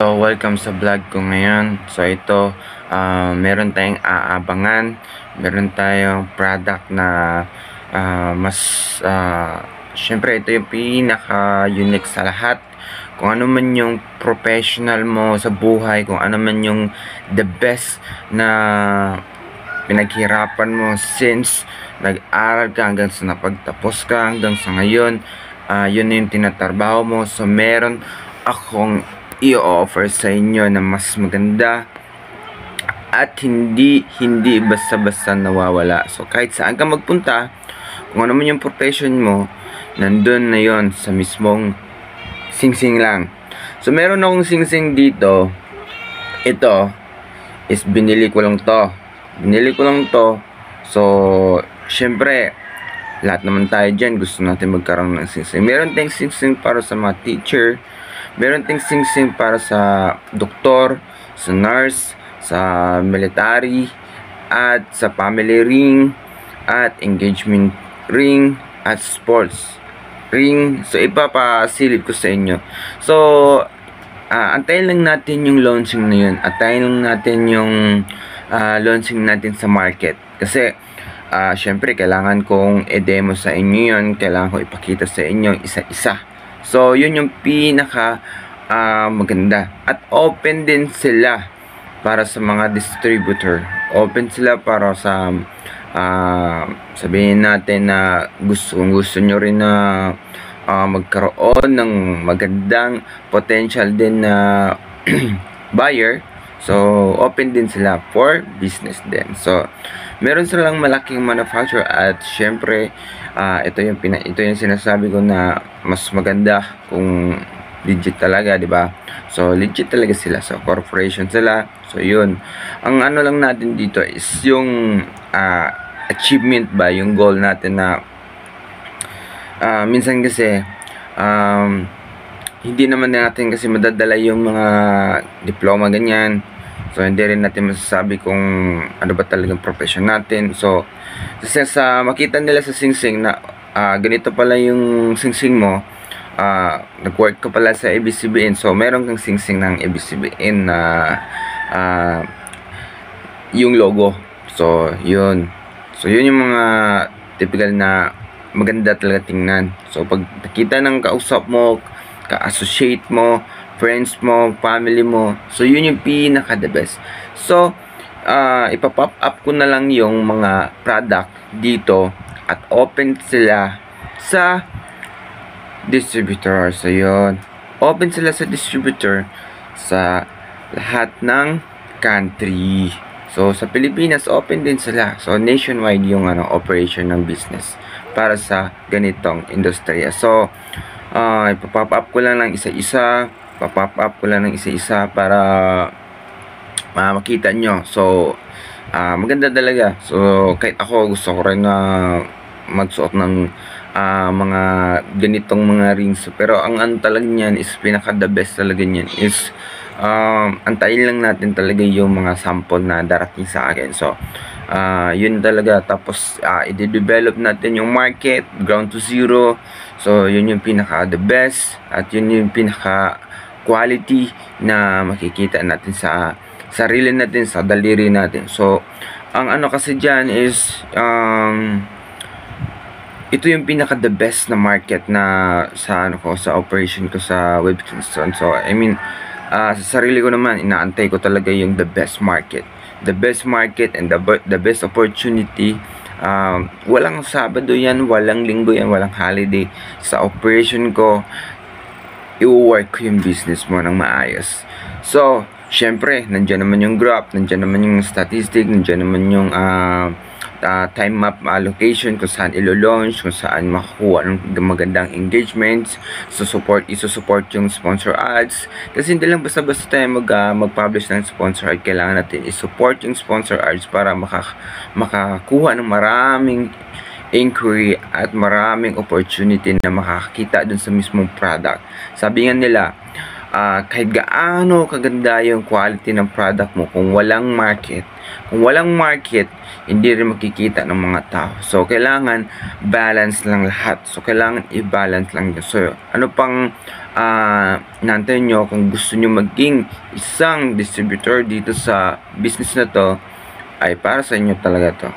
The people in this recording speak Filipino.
So, welcome sa vlog ko ngayon. So, ito, meron tayong aabangan. Meron tayong product na mas, syempre, ito yung pinaka-unique sa lahat. Kung ano man yung professional mo sa buhay, kung ano man yung the best na pinaghirapan mo since nag-aral ka hanggang sa napagtapos ka hanggang sa ngayon, yun na yung tinatrabaho mo. So, meron akong i-offer sa inyo na mas maganda at hindi basta-basta nawawala. So kahit saan ka magpunta, kung ano man yung profession mo, nandun na yon sa mismong Sing Sing lang. So meron akong Sing Sing dito. Ito is binili ko lang to. So syempre, lahat naman tayo dyan gusto natin magkaroon ng Sing Sing. Meron tayong Sing Sing para sa mga teacher. Meron ting Sing Sing para sa doktor, sa nurse, sa military, at sa family ring, at engagement ring, at sports ring. So, ipapasilip ko sa inyo. So, antayin lang natin yung launching na yun. Antayin lang natin yung launching natin sa market. Kasi, syempre, kailangan kong i-demo sa inyo yun. Kailangan kong ipakita sa inyo isa-isa. So, yun yung pinaka maganda. At open din sila para sa mga distributor. Open sila para sa sabihin natin na gusto nyo rin na magkaroon ng magandang potential din na buyer. So, open din sila for business din. So, meron silang malaking manufacturer at syempre, ito yung sinasabi ko na mas maganda kung legit talaga, 'di ba? So, legit talaga sila. So, corporation sila. So, yun. Ang ano lang natin dito is yung achievement ba, yung goal natin na minsan kasi hindi naman natin kasi madadala yung mga diploma ganyan. So, hindi rin natin masasabi kung ano ba talagang profession natin. So, sa makita nila sa Sing Sing na ganito pala yung Sing Sing mo, nag-work ka pala sa ABS-CBN. So, meron kang Sing Sing ng ABS-CBN na yung logo. So, yun. So, yun yung mga typical na maganda talaga tingnan. So, pag nakita ng kausap mo, ka-associate mo, friends mo, family mo, so yun yung pinaka the best. So, ipapop up ko na lang yung mga product dito at open sila sa distributor. So, yun. Open sila sa distributor sa lahat ng country. So, sa Pilipinas, open din sila. So, nationwide yung operation ng business para sa ganitong industriya. So, ipapop up ko lang isa-isa. Para makita nyo. So, maganda talaga. So, kahit ako gusto ko rin na magsuot ng mga ganitong mga rings. Pero ang talaga niyan is pinaka the best talaga niyan is antayin lang natin talaga yung mga sample na darating sa akin. So, yun talaga. Tapos, i-develop natin yung market, ground to zero. So, yun yung pinaka the best. At yun yung pinaka quality na makikita natin sa sarili natin, sa daliri natin. So, ang kasi dyan is ito yung pinaka the best na market na sa sa operation ko sa Web Kingston. So, I mean, sa sarili ko naman, inaantay ko talaga yung the best market and the best opportunity. Walang Sabado yan, walang Linggo yan, walang holiday. Sa operation ko, i-work ko yung business mo ng maayos. So, syempre, nandiyan naman yung graph, nandiyan naman yung statistic, nandiyan naman yung time map allocation, kung saan ilo-launch, kung saan makakuha ng magandang engagements. So, isusupport yung sponsor ads. Kasi hindi lang basta-basta tayo mag-publish ng sponsor ad. Kailangan natin isupport yung sponsor ads para makakuha ng maraming inquiry at maraming opportunity na makakita dun sa mismong product. Sabi nga nila, kahit gaano kaganda yung quality ng product mo, kung walang market, hindi rin makikita ng mga tao. So, kailangan balance lang lahat. So, kailangan i-balance lang yun. So, ano pang nantayin nyo kung gusto nyo maging isang distributor dito sa business na to, ay para sa inyo talaga to.